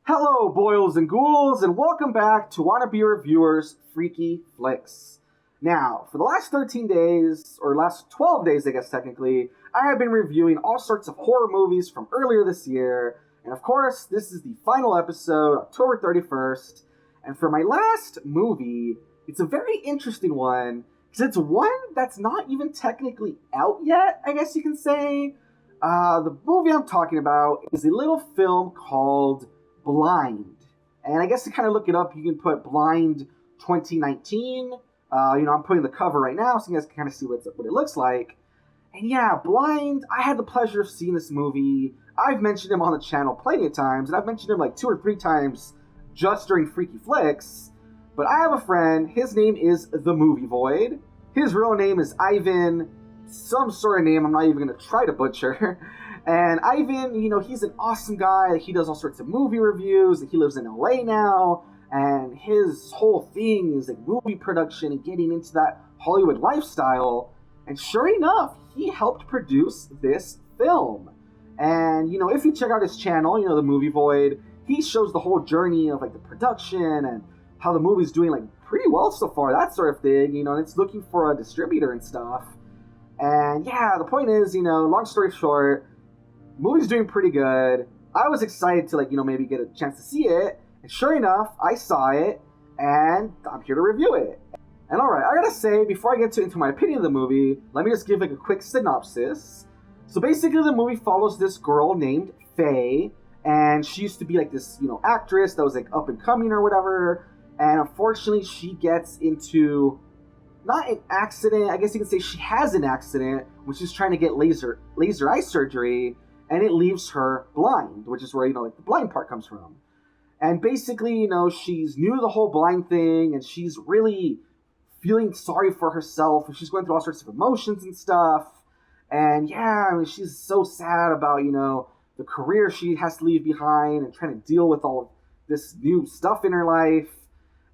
Hello, boils and ghouls, and welcome back to Wannabe Reviewers Freaky Flicks. Now, for the last 13 days, or last 12 days, I guess technically, I have been reviewing all sorts of horror movies from earlier this year, and of course, this is the final episode, October 31st, and for my last movie, it's a very interesting one, because it's one that's not even technically out yet, I guess you can say. The movie I'm talking about is a little film called Blind. And I guess to kind of look it up, you can put Blind 2019. I'm putting the cover right now so you guys can kind of see what it looks like. And yeah, Blind, I had the pleasure of seeing this movie. I've mentioned him on the channel plenty of times, and I've mentioned him like 2 or 3 times just during Freaky Flicks. But I have a friend, his name is The Movie Void. His real name is Ivan, some sort of name I'm not even going to try to butcher. And Ivan, he's an awesome guy. He does all sorts of movie reviews. He lives in LA now. And his whole thing is like movie production and getting into that Hollywood lifestyle. And sure enough, he helped produce this film. And, if you check out his channel, The Movie Void, he shows the whole journey of like the production and how the movie's doing like pretty well so far, that sort of thing, and it's looking for a distributor and stuff. And yeah, the point is, long story short, movie's doing pretty good. I was excited to maybe get a chance to see it. And sure enough, I saw it and I'm here to review it. And alright, I gotta say, before I get into my opinion of the movie, let me just give a quick synopsis. So basically the movie follows this girl named Faye, and she used to be like this, actress that was like up and coming or whatever. And unfortunately she gets into not an accident, I guess you could say she has an accident when she's trying to get laser eye surgery, and it leaves her blind, which is where, the blind part comes from. And basically, she's new to the whole blind thing, and she's really feeling sorry for herself, and she's going through all sorts of emotions and stuff. And yeah, she's so sad about, the career she has to leave behind and trying to deal with all of this new stuff in her life.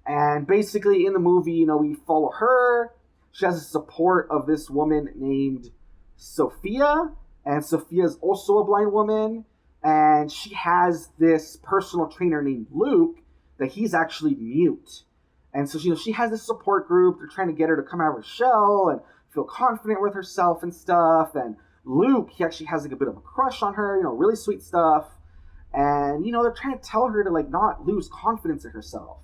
And basically, in the movie, we follow her. She has the support of this woman named Sophia, and Sophia is also a blind woman, and she has this personal trainer named Luke that he's actually mute. And so, she has this support group. They're trying to get her to come out of her shell and feel confident with herself and stuff. And Luke, he actually has like a bit of a crush on her, really sweet stuff. And, they're trying to tell her to not lose confidence in herself.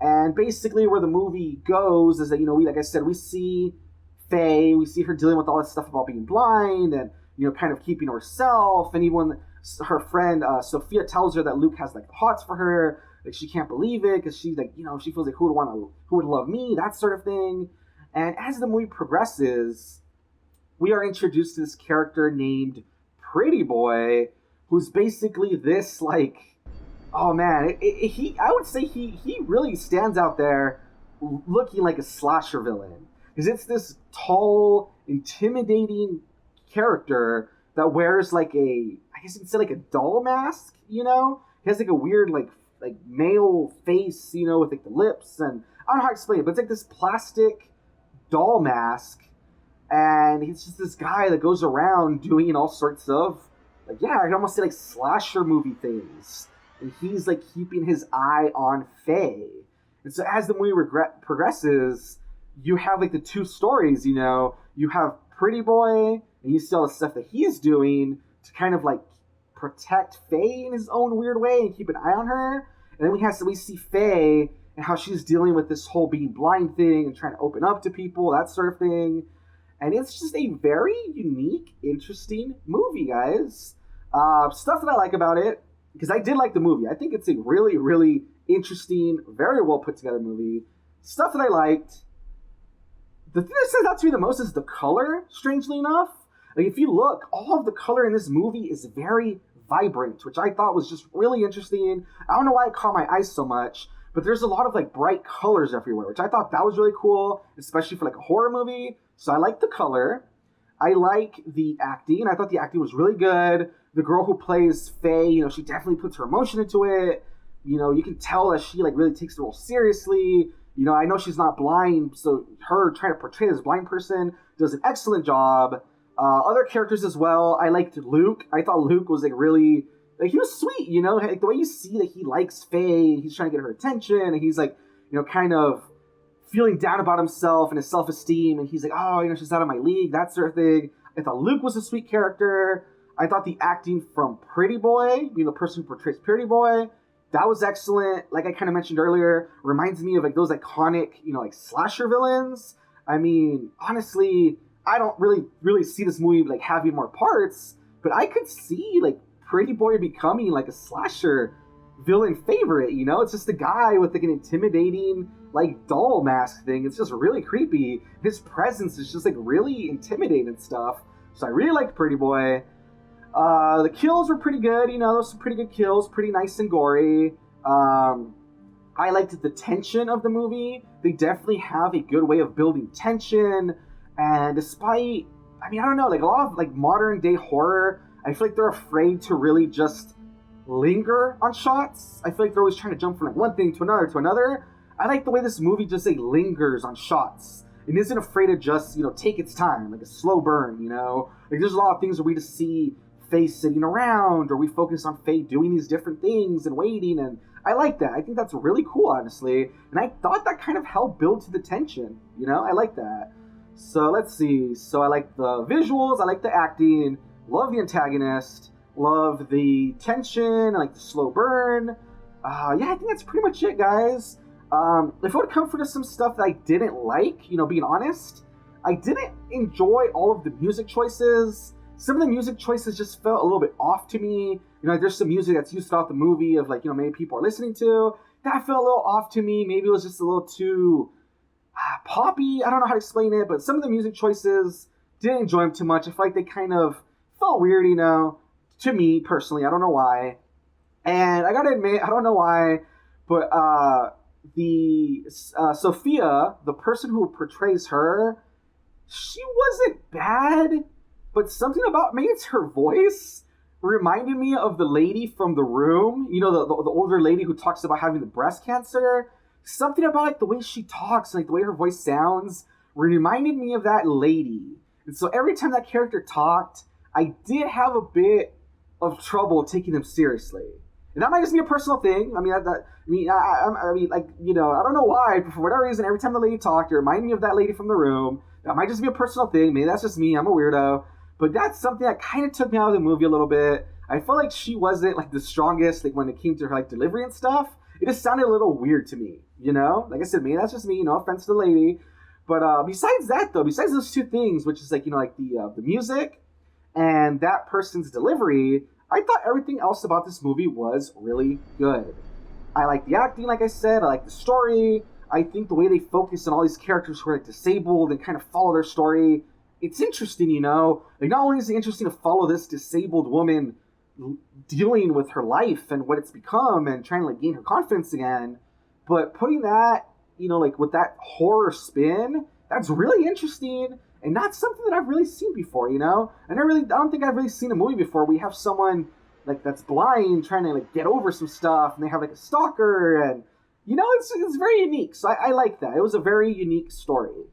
And basically where the movie goes is that, like I said, we see Faye, we see her dealing with all this stuff about being blind and, kind of keeping herself. And even when her friend Sophia tells her that Luke has the hots for her, she can't believe it because she's she feels like who would love me, that sort of thing. And as the movie progresses, we are introduced to this character named Pretty Boy, who's basically this oh man, I would say he really stands out there looking like a slasher villain. Because it's this tall, intimidating character that wears I guess you could say a doll mask, He has a weird male face, with the lips, and I don't know how to explain it, but it's this plastic doll mask, and he's just this guy that goes around doing all sorts of, I could almost say slasher movie things. And he's keeping his eye on Faye. And so as the movie progresses, you have the 2 stories, You have Pretty Boy, and you see all the stuff that he's doing to kind of protect Faye in his own weird way and keep an eye on her. And then we see Faye and how she's dealing with this whole being blind thing and trying to open up to people, that sort of thing. And it's just a very unique, interesting movie, guys. Stuff that I like about it, because I did like the movie. I think it's a really, really interesting, very well put together movie. Stuff that I liked. The thing that stands out to me the most is the color, strangely enough. If you look, all of the color in this movie is very vibrant, which I thought was just really interesting. I don't know why it caught my eye so much, but there's a lot of bright colors everywhere, which I thought that was really cool, especially for a horror movie. So I like the color. I like the acting. I thought the acting was really good. The girl who plays Faye, she definitely puts her emotion into it. You can tell that she really takes the role seriously. I know she's not blind, so her trying to portray this blind person does an excellent job. Other characters as well. I liked Luke. I thought Luke was really like, he was sweet, you know, like the way you see that he likes Faye, he's trying to get her attention, and he's like, you know, kind of feeling down about himself and his self-esteem, and he's like, oh, you know, she's out of my league, that sort of thing. I thought Luke was a sweet character. I thought the acting from Pretty Boy, you know, the person who portrays Pretty Boy, that was excellent. Like I kind of mentioned earlier, reminds me of like those iconic, you know, like slasher villains. I mean, honestly, I don't really see this movie like having more parts, but I could see like Pretty Boy becoming like a slasher villain favorite, you know? It's just a guy with like an intimidating like doll mask thing. It's just really creepy. His presence is just like really intimidating and stuff. So I really liked Pretty Boy. The kills were pretty good, you know, those some pretty good kills, pretty nice and gory. I liked the tension of the movie. They definitely have a good way of building tension, and despite, I mean, I don't know, like a lot of like modern day horror, I feel like they're afraid to really just linger on shots. I feel like they're always trying to jump from like one thing to another. I like the way this movie just like lingers on shots and isn't afraid to just, you know, take its time, like a slow burn, you know? Like there's a lot of things where we just see Faye sitting around, or we focus on Faye doing these different things and waiting, and I like that. I think that's really cool, honestly, and I thought that kind of helped build to the tension, you know? I like that. So let's see. So I like the visuals, I like the acting, love the antagonist, love the tension, I like the slow burn. Yeah, I think that's pretty much it, guys. If it would come to some stuff that I didn't like, you know, being honest, I didn't enjoy all of the music choices. Some of the music choices just felt a little bit off to me. You know, there's some music that's used throughout the movie of like, you know, maybe people are listening to. That felt a little off to me. Maybe it was just a little too poppy. I don't know how to explain it, but some of the music choices didn't enjoy them too much. I feel like they kind of felt weird, you know, to me personally. I don't know why. And I gotta admit, I don't know why, but Sophia, the person who portrays her, she wasn't bad. But something about, maybe it's her voice, reminded me of the lady from The Room. You know, the older lady who talks about having the breast cancer. Something about like the way she talks, like the way her voice sounds, reminded me of that lady. And so every time that character talked, I did have a bit of trouble taking them seriously. And that might just be a personal thing. I mean, I mean, like, you know, I don't know why, but for whatever reason, every time the lady talked, it reminded me of that lady from The Room. That might just be a personal thing. Maybe that's just me. I'm a weirdo. But that's something that kind of took me out of the movie a little bit. I felt like she wasn't like the strongest, like when it came to her like delivery and stuff. It just sounded a little weird to me, you know? Like I said, maybe that's just me, no offense to the lady. But besides that though, besides those two things, which is like, you know, like the music and that person's delivery, I thought everything else about this movie was really good. I like the acting, like I said, I like the story. I think the way they focus on all these characters who are like disabled and kind of follow their story, it's interesting, you know? Like, not only is it interesting to follow this disabled woman dealing with her life and what it's become and trying to, like, gain her confidence again, but putting that, you know, like, with that horror spin, that's really interesting and not something that I've really seen before, you know? And I don't think I've really seen a movie before where we have someone, like, that's blind trying to, like, get over some stuff, and they have, like, a stalker, and, you know, it's very unique. So I like that. It was a very unique story.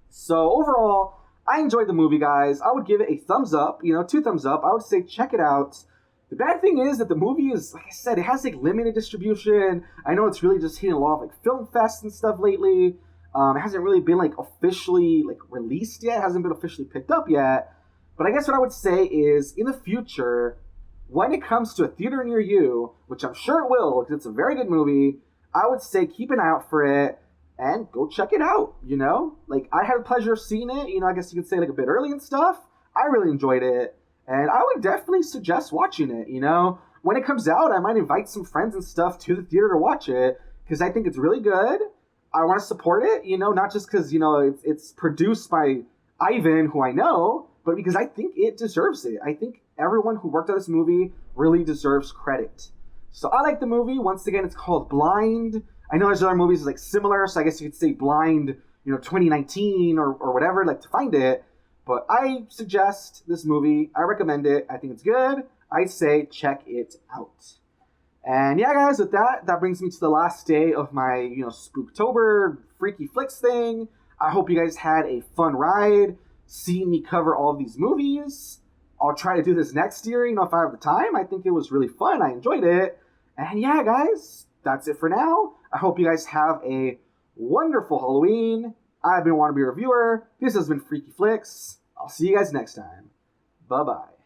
So overall, I enjoyed the movie, guys. I would give it a thumbs up, you know, 2 thumbs up. I would say check it out. The bad thing is that the movie is, like I said, it has like limited distribution. I know it's really just hitting a lot of like film fests and stuff lately. It hasn't really been like officially like released yet. It hasn't been officially picked up yet. But I guess what I would say is in the future, when it comes to a theater near you, which I'm sure it will, because it's a very good movie, I would say keep an eye out for it. And go check it out, you know? Like, I had the pleasure of seeing it, you know, I guess you could say, like, a bit early and stuff. I really enjoyed it. And I would definitely suggest watching it, you know? When it comes out, I might invite some friends and stuff to the theater to watch it, because I think it's really good. I want to support it, you know, not just because, you know, it's produced by Ivan, who I know, but because I think it deserves it. I think everyone who worked on this movie really deserves credit. So I like the movie. Once again, it's called Blind. I know there's other movies like similar, so I guess you could say Blind, you know, 2019 or whatever, like to find it. But I suggest this movie. I recommend it. I think it's good. I say check it out. And yeah, guys, with that brings me to the last day of my, you know, Spooktober Freaky Flicks thing. I hope you guys had a fun ride seeing me cover all of these movies. I'll try to do this next year, if I have the time. I think it was really fun. I enjoyed it. And yeah, guys, that's it for now. I hope you guys have a wonderful Halloween. I've been Wannabe Reviewer. This has been Freaky Flicks. I'll see you guys next time. Bye-bye.